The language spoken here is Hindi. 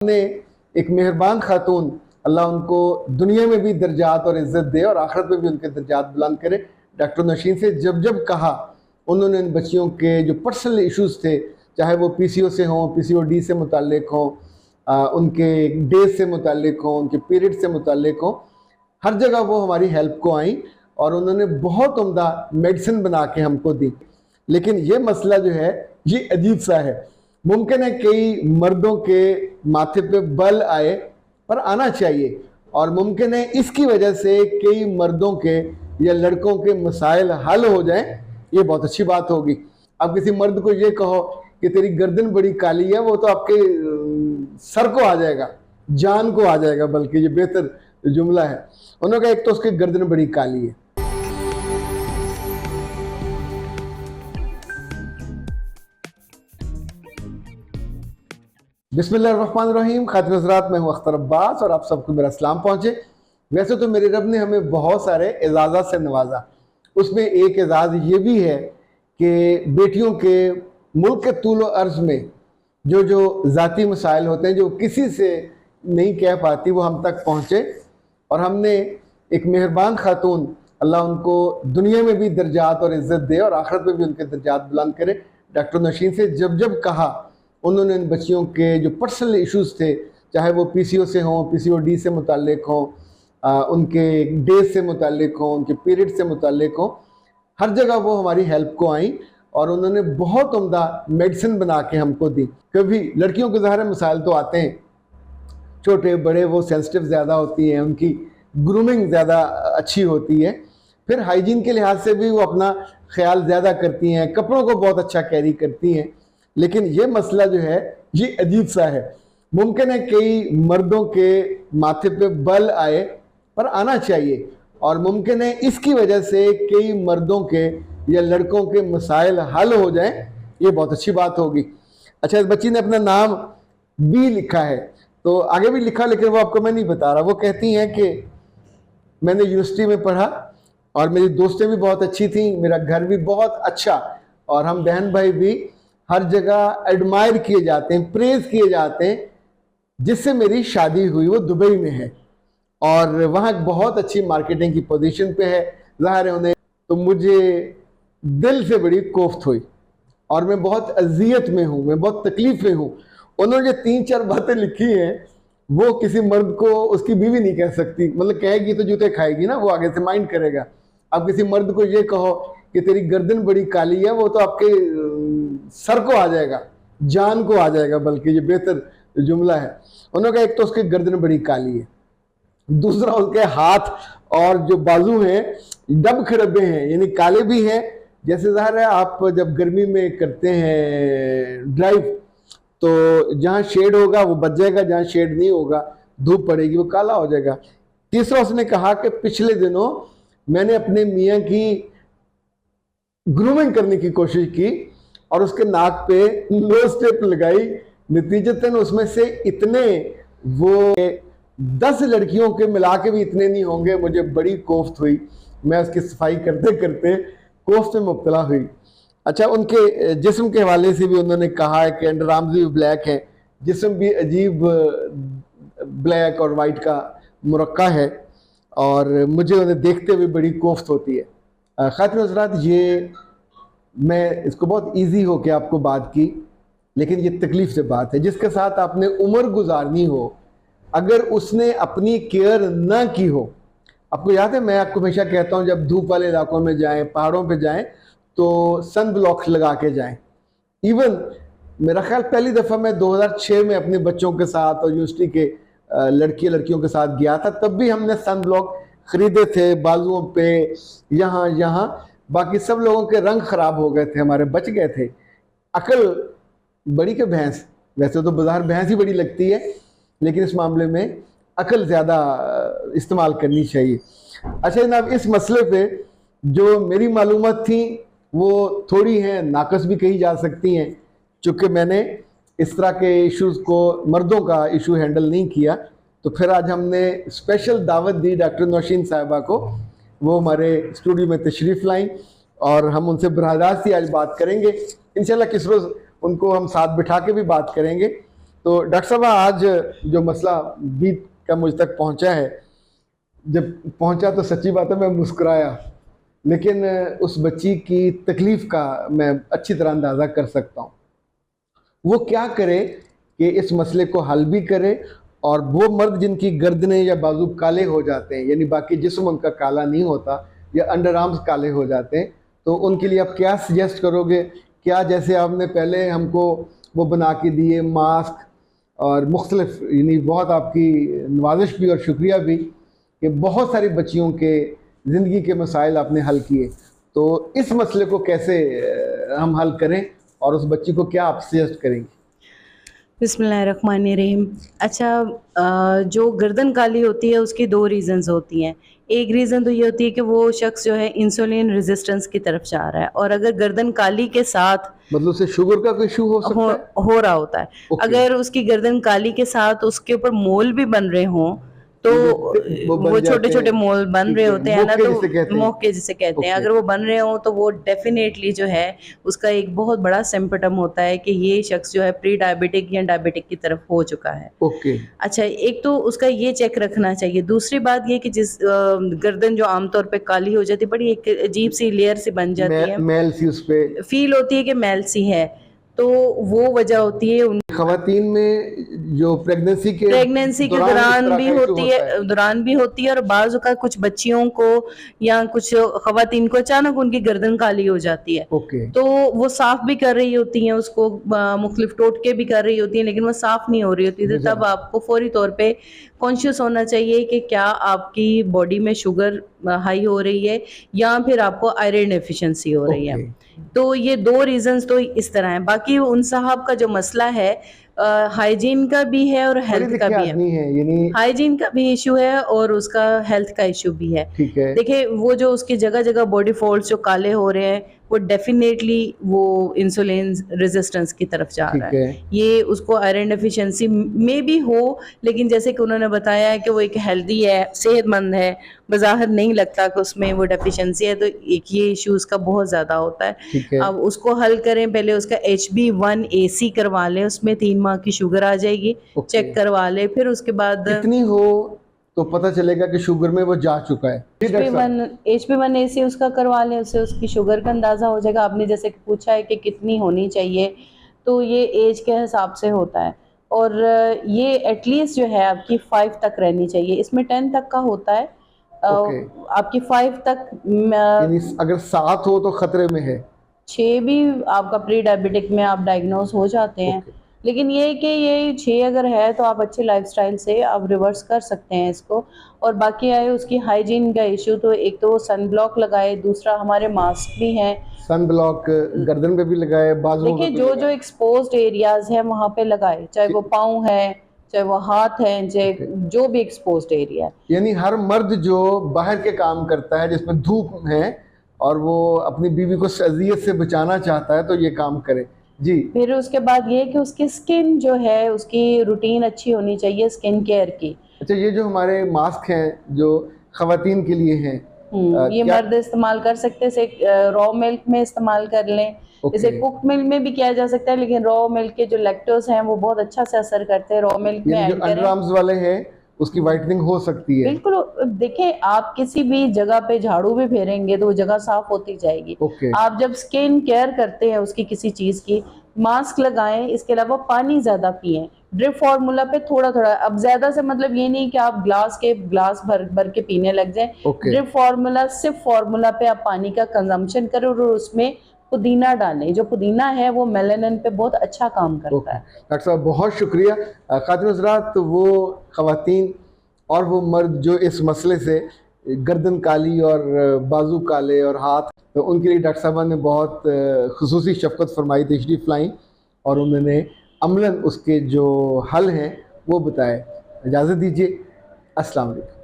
ने एक मेहरबान खातून, अल्लाह उनको दुनिया में भी दर्जात और इज़्ज़त दे और आखिरत में भी उनके दर्जात बुलंद करे। डॉक्टर नौशीन से जब जब कहा, उन्होंने इन बच्चियों के जो पर्सनल इश्यूज़ थे, चाहे वो पीसीओ से हों, पीसीओडी से मुताल्लिक हों, उनके डेज से मुताल्लिक हों, उनके पीरियड से मुताल्लिक हों, हर जगह वो हमारी हेल्प को आई और उन्होंने बहुत उम्दा मेडिसिन बना के हमको दी। लेकिन ये मसला जो है ये अजीब सा है। मुमकिन है कई मर्दों के माथे पे बल आए, पर आना चाहिए, और मुमकिन है इसकी वजह से कई मर्दों के या लड़कों के मसाइल हल हो जाएं। ये बहुत अच्छी बात होगी। अब किसी मर्द को ये कहो कि तेरी गर्दन बड़ी काली है, वो तो आपके सर को आ जाएगा, जान को आ जाएगा, बल्कि ये बेहतर जुमला है। उन्होंने कहा एक तो उसकी गर्दन बड़ी काली है। बिस्मिल्लाहिर्रहमानिर्रहीम। खातिन हज़रात, मैं हूँ अख्तर अब्बास और आप सबको मेरा सलाम पहुँचे। वैसे तो मेरे रब ने हमें बहुत सारे एजाज़ात से नवाजा, उसमें एक एजाज़ ये भी है कि बेटियों के मुल्क के तूल और अर्ज़ में जो ज़ाती मसाइल होते हैं, जो किसी से नहीं कह पाती, वो हम तक पहुँचे। और हमने एक मेहरबान खातून, अल्लाह उनको दुनिया में भी दर्जात और इज़्ज़त दे और आखिरत में भी उनके दर्जात बुलंद करे। डॉक्टर नौशीन से जब जब कहा, उन्होंने इन बच्चियों के जो पर्सनल इश्यूज़ थे, चाहे वो पीसीओ से हों, पीसीओडी से मुताल्लिक हों, उनके डेज से मुताल्लिक हों, उनके पीरियड से मुताल्लिक हों, हर जगह वो हमारी हेल्प को आई और उन्होंने बहुत उम्दा मेडिसिन बना के हमको दी। कभी लड़कियों के ज़ाहिर मसाइल तो आते हैं, छोटे बड़े, वो सेंसिटिव ज़्यादा होती हैं, उनकी ग्रूमिंग ज़्यादा अच्छी होती है, फिर हाइजीन के लिहाज से भी वो अपना ख्याल ज़्यादा करती हैं, कपड़ों को बहुत अच्छा कैरी करती हैं। लेकिन ये मसला जो है ये अजीब सा है। मुमकिन है कई मर्दों के माथे पे बल आए, पर आना चाहिए, और मुमकिन है इसकी वजह से कई मर्दों के या लड़कों के मसाइल हल हो जाएं। ये बहुत अच्छी बात होगी। अच्छा, इस बच्ची ने अपना नाम बी लिखा है, तो आगे भी लिखा, लेकिन वो आपको मैं नहीं बता रहा। वो कहती हैं कि मैंने यूनिवर्सिटी में पढ़ा और मेरी दोस्तें भी बहुत अच्छी थी, मेरा घर भी बहुत अच्छा, और हम बहन भाई भी हर जगह एडमायर किए जाते हैं, प्रेज किए जाते हैं। जिससे मेरी शादी हुई वो दुबई में है और वहाँ बहुत अच्छी मार्केटिंग की पोजीशन पे है, ज़ाहिर है उन्हें। तो मुझे दिल से बड़ी कोफ्त हुई और मैं बहुत अजियत में हूँ, मैं बहुत तकलीफ में हूँ। उन्होंने जो 3-4 बातें लिखी हैं, वो किसी मर्द को उसकी बीवी नहीं कह सकती। मतलब कहेगी तो जूते खाएगी ना, वो आगे से माइंड करेगा। अब किसी मर्द को ये कहो कि तेरी गर्दन बड़ी काली है, वो तो आपके सर को आ जाएगा, जान को आ जाएगा, बल्कि ये बेहतर जुमला है। उन्होंने कहा एक तो उसकी गर्दन बड़ी काली है, दूसरा उसके हाथ और जो बाजू हैं डब खड़बे हैं, यानी काले भी हैं। जैसे ज़ाहिर है आप जब गर्मी में करते हैं ड्राइव, तो जहाँ शेड होगा वो बच जाएगा, जहाँ शेड नहीं होगा धूप पड़ेगी वो काला हो जाएगा। तीसरा उसने कहा कि पिछले दिनों मैंने अपने मियाँ की ग्रूमिंग करने की कोशिश की और उसके नाक पे नोज टेप लगाई। नतीजतन उसमें से इतने, वो 10 लड़कियों के मिला के भी इतने नहीं होंगे, मुझे बड़ी कोफ्त हुई। मैं उसकी सफाई करते करते कोफ्त में मुब्तला हुई। अच्छा, उनके जिस्म के हवाले से भी उन्होंने कहा है कि अंडर आर्म्स भी ब्लैक है, जिस्म भी अजीब ब्लैक और वाइट का मुरक्का है, और मुझे उन्हें देखते हुए बड़ी कोफ्त होती है। खातिन हज़रात, ये मैं इसको बहुत इजी हो के आपको बात की, लेकिन ये तकलीफ से बात है। जिसके साथ आपने उम्र गुजारनी हो, अगर उसने अपनी केयर ना की हो, आपको याद है मैं आपको हमेशा कहता हूँ जब धूप वाले इलाकों में जाएं, पहाड़ों पे जाएं, तो सन ब्लॉक लगा के जाएं। इवन मेरा ख्याल पहली दफ़ा मैं 2006 में अपने बच्चों के साथ और यूनिवर्सिटी के लड़कियों के साथ गया था, तब भी हमने सन ब्लॉक खरीदे थे बाजुओं पे, यहाँ। बाकी सब लोगों के रंग ख़राब हो गए थे, हमारे बच गए थे। अकल बड़ी के भैंस, वैसे तो बाज़ार भैंस ही बड़ी लगती है, लेकिन इस मामले में अकल ज़्यादा इस्तेमाल करनी चाहिए। अच्छा जनाब, इस मसले पे जो मेरी मालूमात थी वो थोड़ी हैं नाकस भी कही जा सकती हैं, चूँकि मैंने इस तरह के इश्यूज़ को, मर्दों का इशू हैंडल नहीं किया। तो फिर आज हमने स्पेशल दावत दी डॉक्टर नौशीन साहिबा को, वो हमारे स्टूडियो में तशरीफ़ लाईं और हम उनसे बराह रास्त ही आज बात करेंगे। इंशाल्लाह किस रोज़ उनको हम साथ बिठा के भी बात करेंगे। तो डॉक्टर साहब आज जो मसला बीत का मुझ तक पहुंचा है, जब पहुंचा तो सच्ची बात है मैं मुस्कुराया, लेकिन उस बच्ची की तकलीफ़ का मैं अच्छी तरह अंदाज़ा कर सकता हूँ। वो क्या करे कि इस मसले को हल भी करे, और वो मर्द जिनकी गर्दनें या बाजू काले हो जाते हैं, यानी बाकी जिस्म उनका काला नहीं होता या अंडर आर्म्स काले हो जाते हैं, तो उनके लिए आप क्या सजेस्ट करोगे? क्या जैसे आपने पहले हमको वो बना के दिए मास्क और मुख्तलिफ, यानी बहुत आपकी नवाजिश भी और शुक्रिया भी कि बहुत सारी बच्चियों के ज़िंदगी के मसाइल आपने हल किए, तो इस मसले को कैसे हम हल करें और उस बच्ची को क्या आप सजेस्ट करेंगे? बिस्मिल्लाहिर्रहमानिर्रहीम। अच्छा, जो गर्दन काली होती है उसकी दो रीज़न्स होती हैं। एक रीज़न तो ये होती है कि वो शख्स जो है इंसुलिन रेजिस्टेंस की तरफ जा रहा है, और अगर गर्दन काली के साथ मतलब उसे शुगर का कोई इशू हो सकता है? हो रहा होता है, अगर उसकी गर्दन काली के साथ उसके ऊपर मोल भी बन रहे हों, तो वो छोटे छोटे मोल बन रहे होते हैं ना, तो मोहके जिसे कहते हैं, अगर वो बन रहे हों तो वो डेफिनेटली जो है उसका एक बहुत बड़ा सिम्पटम होता है कि ये शख्स जो है प्री डायबिटिक या डायबिटिक की तरफ हो चुका है। अच्छा, एक तो उसका ये चेक रखना चाहिए। दूसरी बात ये कि जिस गर्दन जो आमतौर पे काली हो जाती है, बड़ी एक अजीब सी लेयर सी बन जाती है, मैल सी उस पे फील होती है कि मैल सी है, तो वो वजह होती है खवातीन में जो प्रेगनेंसी के दौरान भी होती है और बाज़ औक़ात कुछ बच्चियों को या कुछ खवातीन को अचानक उनकी गर्दन काली हो जाती है। तो वो साफ भी कर रही होती हैं उसको, मुख्तलिफ टोटके भी कर रही होती हैं, लेकिन वो साफ नहीं हो रही होती, तो तब आपको फौरी तौर पे कॉन्शियस होना चाहिए कि क्या आपकी बॉडी में शुगर हाई हो रही है या फिर आपको आयरन डेफिशिएंसी हो रही है। तो ये दो रीजंस तो इस तरह हैं। बाकी उन साहब का जो मसला है हाइजीन का भी है और हेल्थ का भी है। हाइजीन का भी इशू है और उसका हेल्थ का इशू भी है। देखिए, वो जो उसकी जगह जगह बॉडी फोल्ड्स जो काले हो रहे हैं, वो डेफिनेटली वो इंसुलिन रेजिस्टेंस की तरफ जा रहा है। ये उसको आयरन डेफिशिएंसी में भी हो, लेकिन जैसे कि उन्होंने बताया है कि वो एक हेल्दी है, सेहतमंद है, बज़ाहिर नहीं लगता कि उसमें वो डेफिशिएंसी है, तो एक ये इशू उसका बहुत ज़्यादा होता है। अब उसको हल करें, पहले उसका HB1AC करवा लें, उसमें 3 माह की शुगर आ जाएगी, चेक करवा ले, फिर उसके बाद कितनी हो तो पता चलेगा कि शुगर में वो जा चुका है। HB1AC उसका करवा लें, उससे उसकी शुगर का अंदाज़ा हो जाएगा। आपने जैसे पूछा है कि कितनी होनी चाहिए, तो ये एज के हिसाब से होता है, और ये एटलीस्ट जो है आपकी 5 तक रहनी चाहिए। इसमें 10 तक का होता है, आपकी 5 तक, अगर 7 हो तो खतरे में है। 6 भी आपका प्री डायबिटिक में आप डायग्नोज हो जाते हैं। लेकिन ये कि ये 6 अगर है तो आप अच्छे लाइफस्टाइल से आप रिवर्स कर सकते हैं इसको। और बाकी आए उसकी हाइजीन का इशू, तो एक तो वो सन ब्लॉक लगाए, दूसरा हमारे मास्क भी हैं, सन ब्लॉक गर्दन पे भी लगाए, बाजुओं पे। देखिए जो एक्सपोज्ड एरियाज है वहाँ पे लगाए, चाहे वो पाँव है, चाहे वो हाथ है, चाहे जो भी एक्सपोज्ड एरिया है। यानी हर मर्द जो बाहर के काम करता है जिसमें धूप है और वो अपनी बीवी को अजियत से बचाना चाहता है, तो ये काम करे जी। फिर उसके बाद ये कि उसकी स्किन जो है उसकी रूटीन अच्छी होनी चाहिए स्किन केयर की। अच्छा, ये जो हमारे मास्क हैं जो खवातीन के लिए हैं, ये मर्द इस्तेमाल कर सकते हैं, रॉ मिल्क में इस्तेमाल कर लें, इसे कुक मिल्क में भी किया जा सकता है, लेकिन रॉ मिल्क के जो लैक्टोज हैं वो बहुत अच्छा से असर करते हैं, रॉ मिल्क में ऐड करें। अंडरआर्म्स वाले हैं उसकी वाइटनिंग हो सकती है। बिल्कुल, देखें आप किसी भी जगह पे झाड़ू भी फेरेंगे तो वो जगह साफ होती जाएगी। आप जब स्किन केयर करते हैं उसकी किसी चीज की, मास्क लगाएं, इसके अलावा पानी ज्यादा पिएं, ड्रिप फार्मूला पे थोड़ा थोड़ा, अब ज्यादा से मतलब ये नहीं कि आप ग्लास भर भर के पीने लग जाएं। ड्रिप फार्मूला, सिर्फ फार्मूला पे आप पानी का कंजम्पशन करें और उसमें पुदीना डालें। जो पुदीना है वो मेलानिन पे बहुत अच्छा काम करता है। डॉक्टर साहब बहुत शुक्रिया। खातिन हज़रात, वो खवातीन और वो मर्द जो इस मसले से गर्दन काली और बाजू काले और हाथ, तो उनके लिए डॉक्टर साहब ने बहुत खुसूसी शफ़क़त फरमाई, तशरीफ़ लाई और उन्होंने अमलन उसके जो हल हैं वो बताए। इजाज़त दीजिए, अस्सलाम वालेकुम।